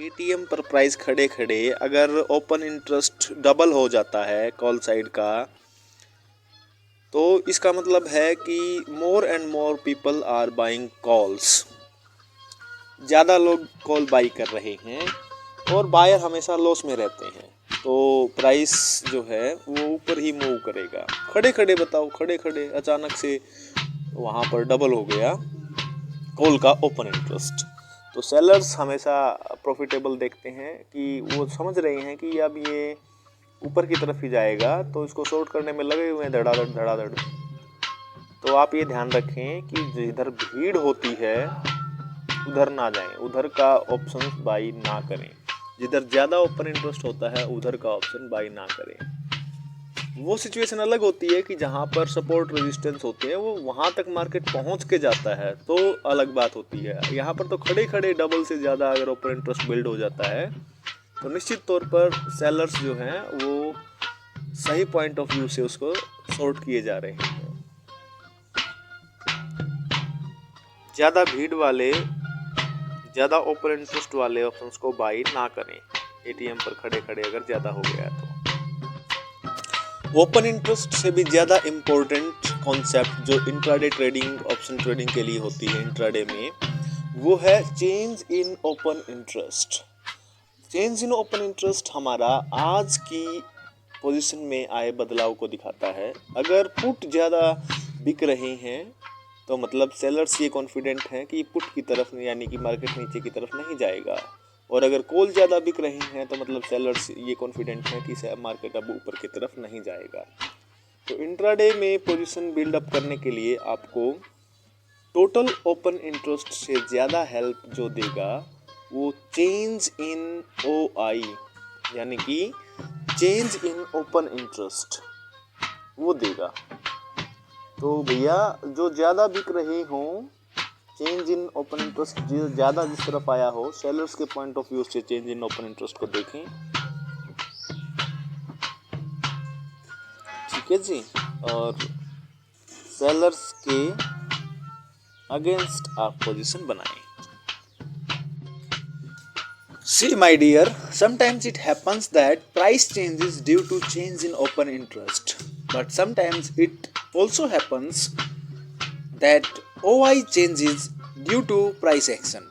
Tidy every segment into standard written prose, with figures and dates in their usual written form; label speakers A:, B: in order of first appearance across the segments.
A: ATM पर price खड़े खड़े अगर ओपन इंटरेस्ट डबल हो जाता है कॉल साइड का, तो इसका मतलब है कि more and more people are buying calls. ज़्यादा लोग कॉल बाई कर रहे हैं और बायर हमेशा लॉस में रहते हैं, तो प्राइस जो है वो ऊपर ही मूव करेगा। खड़े खड़े बताओ, खड़े खड़े अचानक से वहाँ पर डबल हो गया कॉल का ओपन इंटरेस्ट। तो सेलर्स हमेशा प्रॉफिटेबल देखते हैं कि वो समझ रहे हैं कि अब ये ऊपर की तरफ ही जाएगा, तो इसको शॉर्ट करने में लगे हुए हैं धड़ाधड़ धड़ाधड़। तो आप ये ध्यान रखें कि जिधर भीड़ होती है उधर ना जाएं, उधर का ऑप्शन बाई ना करें। जिधर ज़्यादा ओपन इंटरेस्ट होता है उधर का ऑप्शन बाई ना करें। वो सिचुएशन अलग होती है कि जहाँ पर सपोर्ट रेजिस्टेंस होते हैं वो वहाँ तक मार्केट पहुँच के जाता है, तो अलग बात होती है। यहाँ पर तो खड़े खड़े डबल से ज़्यादा अगर ओपन इंटरेस्ट बिल्ड हो जाता है तो निश्चित तौर पर सेलर्स जो हैं वो सही पॉइंट ऑफ व्यू से उसको शॉर्ट किए जा रहे हैं। ज़्यादा भीड़ वाले, ज़्यादा ओपन इंटरेस्ट वाले ऑप्शंस को बाई ना करें एटीएम पर खड़े खड़े अगर ज़्यादा हो गया है तो। ओपन इंटरेस्ट से भी ज़्यादा इम्पोर्टेंट कॉन्सेप्ट जो इंट्राडे ट्रेडिंग, ऑप्शन ट्रेडिंग के लिए होती है इंट्राडे में, वो है change in open interest. Change in open interest हमारा आज की पोजीशन में आए बदलाव को दिखाता है। अगर पुट ज़्यादा बिक रहे हैं तो मतलब सेलर्स ये कॉन्फिडेंट हैं कि पुट की तरफ यानी कि मार्केट नीचे की तरफ नहीं जाएगा, और अगर कॉल ज़्यादा बिक रहे हैं तो मतलब सेलर्स ये कॉन्फिडेंट हैं कि मार्केट अब ऊपर की तरफ नहीं जाएगा। तो इंट्राडे में पोजीशन बिल्ड अप करने के लिए आपको टोटल ओपन इंटरेस्ट से ज़्यादा हेल्प जो देगा वो चेंज इन OI यानी कि चेंज इन ओपन इंटरेस्ट वो देगा। तो भैया जो ज़्यादा बिक रहे हों, चेंज इन ओपन इंटरेस्ट ज़्यादा जिस तरफ आया हो, सेलर्स के पॉइंट ऑफ व्यू से चेंज इन ओपन इंटरेस्ट को देखें। ठीक है जी, और सेलर्स के अगेंस्ट आप पोजीशन बनाएं। See my dear, sometimes it happens that price changes due to change in open interest, but sometimes it also happens that OI changes due to price action.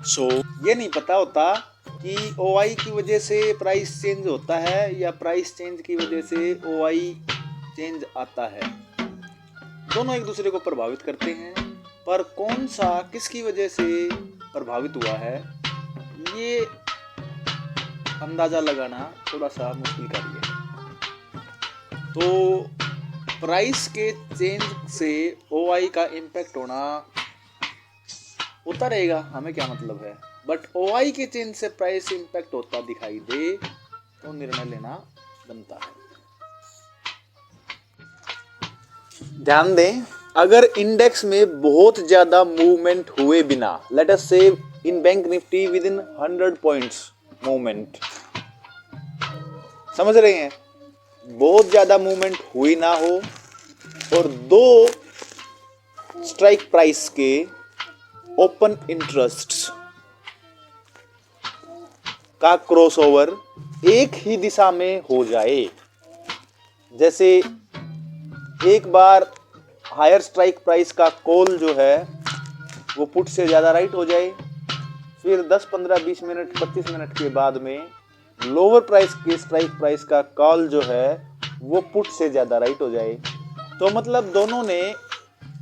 A: So ये नहीं पता होता कि OI की वजह से प्राइस चेंज होता है या प्राइस चेंज की वजह से OI चेंज आता है। दोनों एक दूसरे को प्रभावित करते हैं, पर कौन सा किसकी वजह से प्रभावित हुआ है ये अंदाज़ा लगाना थोड़ा सा मुश्किल कार्य है। तो प्राइस के चेंज से OI का इम्पैक्ट होता रहेगा, हमें क्या मतलब है, बट OI के चेंज से प्राइस इम्पैक्ट होता दिखाई दे तो निर्णय लेना बनता है। ध्यान दें, अगर इंडेक्स में बहुत ज़्यादा मूवमेंट हुए बिना, let us say in bank Nifty within 100 points movement, समझ रहे हैं, बहुत ज़्यादा मूवमेंट हुई ना हो और दो स्ट्राइक प्राइस के ओपन इंटरेस्ट का क्रॉसओवर एक ही दिशा में हो जाए। जैसे एक बार हायर स्ट्राइक प्राइस का कॉल जो है वो पुट से ज़्यादा राइट हो जाए, फिर 10, 15, 20 मिनट, 25 मिनट के बाद में लोअर प्राइस के स्ट्राइक प्राइस का कॉल जो है वो पुट से ज़्यादा राइट हो जाए। तो मतलब दोनों ने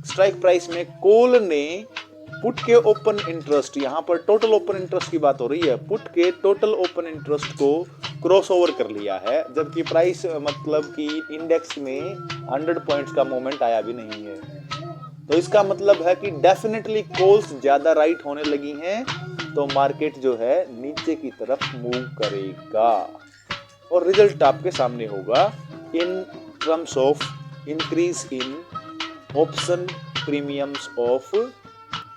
A: स्ट्राइक प्राइस में कॉल ने पुट के ओपन इंटरेस्ट, यहाँ पर टोटल ओपन इंटरेस्ट की बात हो रही है, पुट के टोटल ओपन इंटरेस्ट को क्रॉस ओवर कर लिया है, जबकि प्राइस मतलब कि इंडेक्स में 100 पॉइंट्स का मूवमेंट आया भी नहीं है। तो इसका मतलब है कि डेफिनेटली कॉल्स ज़्यादा राइट होने लगी हैं, तो मार्केट जो है नीचे की तरफ मूव करेगा और रिजल्ट आपके सामने होगा in terms of increase in option premiums of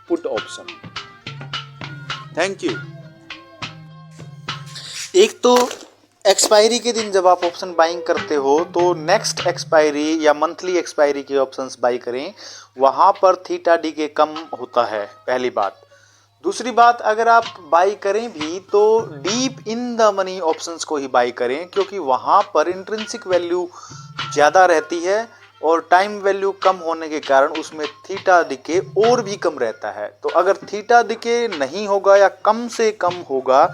A: put option. Thank you. एक तो एक्सपायरी के दिन जब आप ऑप्शन बाइंग करते हो तो नेक्स्ट एक्सपायरी या मंथली एक्सपायरी के ऑप्शंस बाई करें, वहाँ पर थीटा डी के कम होता है, पहली बात। दूसरी बात, अगर आप बाई करें भी तो deep in the money options को ही बाई करें, क्योंकि वहाँ पर इंट्रिंसिक वैल्यू ज़्यादा रहती है और टाइम वैल्यू कम होने के कारण उसमें थीटा डिके और भी कम रहता है। तो अगर थीटा डिके नहीं होगा या कम से कम होगा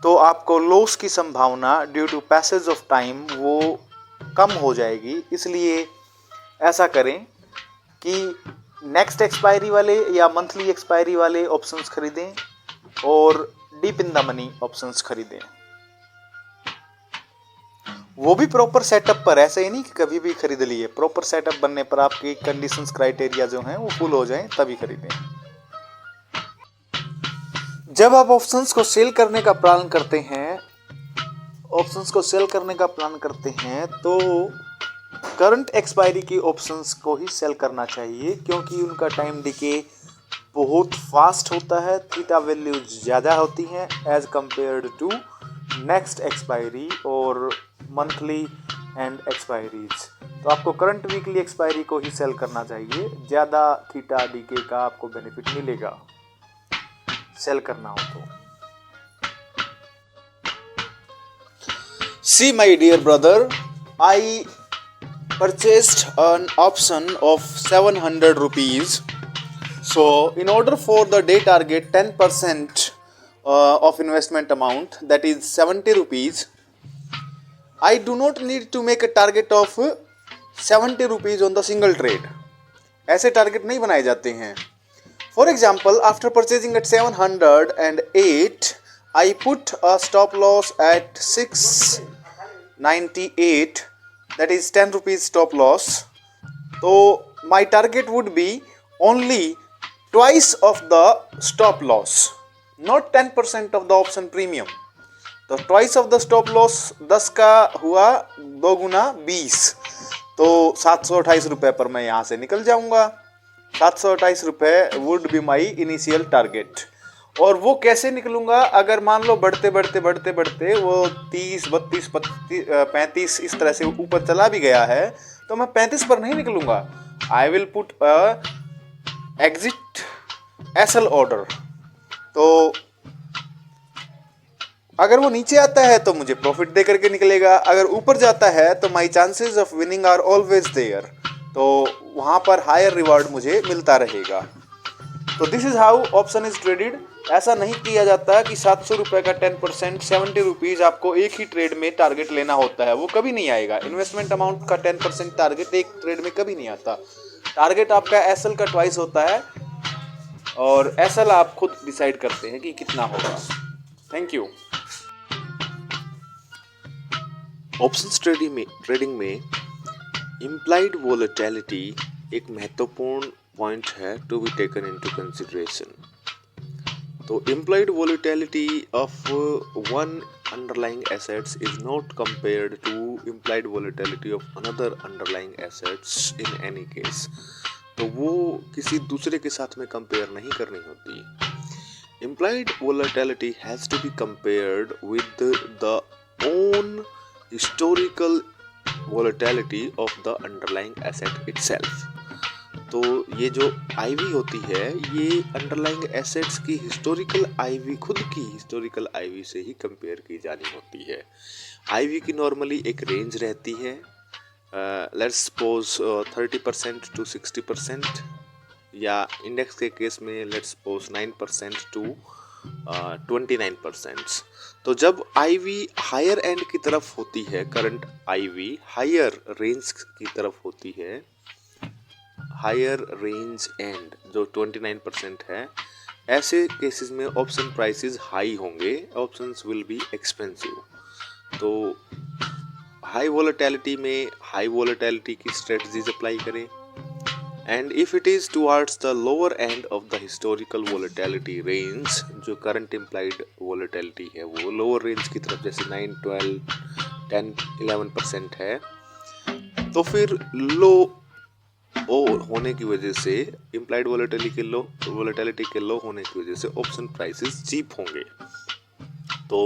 A: तो आपको लॉस की संभावना due to passage of time वो कम हो जाएगी। इसलिए ऐसा करें कि नेक्स्ट एक्सपायरी वाले या मंथली एक्सपायरी वाले ऑप्शंस खरीदें और deep in the money options खरीदें, वो भी प्रॉपर सेटअप पर। ऐसे ही नहीं कि कभी भी खरीद लिए, प्रॉपर सेटअप बनने पर आपकी कंडीशंस क्राइटेरिया जो हैं वो फुल हो जाएं तभी खरीदें। जब आप ऑप्शंस को सेल करने का प्लान करते हैं तो करंट एक्सपायरी की ऑप्शंस को ही सेल करना चाहिए, क्योंकि उनका टाइम डिके बहुत फास्ट होता है, थीटा वैल्यू ज़्यादा होती हैं as compared to next expiry और मंथली एंड एक्सपायरीज। तो आपको करंट वीकली एक्सपायरी को ही सेल करना चाहिए, ज़्यादा थीटा डीके का आपको बेनिफिट मिलेगा सेल करना हो तो। See my dear brother, I purchased an option of 700 rupees. So in order for the day target 10% of investment amount, that is 70 rupees, I do not need to make a target of 70 rupees on the single trade. ऐसे target नहीं बनाए जाते हैं। For example, after purchasing at 708, I put a stop loss at 698, that is 10 rupees stop loss. So my target would be only twice of the stop loss, not 10% of the option premium. तो twice of the stop loss 10 का हुआ 2 गुना 20, तो 728 रुपये पर मैं यहाँ से निकल जाऊँगा। 728 रुपये would be my initial target. और वो कैसे निकलूँगा, अगर मान लो बढ़ते वो 30, 32, 35 इस तरह से ऊपर चला भी गया है तो मैं 35 पर नहीं निकलूँगा। I will put exit SL order. तो अगर वो नीचे आता है तो मुझे प्रॉफिट दे करके निकलेगा, अगर ऊपर जाता है तो my chances of winning are always there, तो वहाँ पर हायर रिवार्ड मुझे मिलता रहेगा। तो this is how option is traded. ऐसा नहीं किया जाता कि 700 रुपये का 10% 70 रुपीज़ आपको एक ही ट्रेड में टारगेट लेना होता है, वो कभी नहीं आएगा। इन्वेस्टमेंट अमाउंट का 10% टारगेट एक ट्रेड में कभी नहीं आता। टारगेट आपका एसएल का ट्वाइस होता है और एसएल आप खुद डिसाइड करते हैं कि कितना होगा। Thank you. ऑप्शंस ट्रेडिंग में इम्प्लाइड वोलेटिलिटी एक महत्वपूर्ण पॉइंट है to be taken into consideration. तो implied volatility of one underlying assets is not compared to implied volatility of another underlying assets in any case. तो वो किसी दूसरे के साथ में कंपेयर नहीं करनी होती। Implied volatility has to be compared with the own historical volatility of the underlying asset itself। तो ये जो आईवी होती है ये अंडरलाइंग एसेट्स की हिस्टोरिकल आईवी, खुद की हिस्टोरिकल आईवी से ही कंपेयर की जानी होती है। आईवी की नॉर्मली एक रेंज रहती है, लेट्स सपोज 30% टू 60%, या इंडेक्स के केस में लेट्स सपोज 9% टू 29%। तो जब आईवी हायर एंड की तरफ होती है, करंट आईवी हायर रेंज की तरफ होती है, हायर रेंज एंड जो 29% है, ऐसे केसेस में ऑप्शन प्राइसेस हाई होंगे, ऑप्शंस विल बी एक्सपेंसिव। तो हाई वोलेटिलिटी में हाई वोलेटिलिटी की स्ट्रेटजीज अप्लाई करें, and if it is towards the lower end of the historical volatility range, जो current implied volatility है वो lower range की तरफ जैसे 9, 12, 10, 11% है, तो फिर लो होने की वजह से implied volatility के लो होने की वजह से option prices cheap होंगे। तो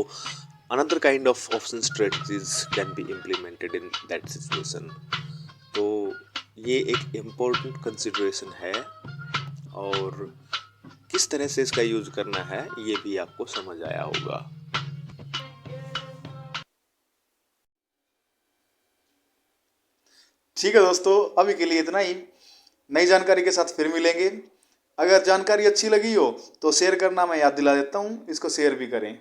A: another kind of option strategies can be implemented in that situation। तो ये एक इम्पोर्टेंट कंसिडरेशन है। और किस तरह से इसका यूज करना है ये भी आपको समझ आया होगा।
B: ठीक है दोस्तों, अभी के लिए इतना ही। नई जानकारी के साथ फिर मिलेंगे। अगर जानकारी अच्छी लगी हो तो शेयर करना मैं याद दिला देता हूँ, इसको शेयर भी करें।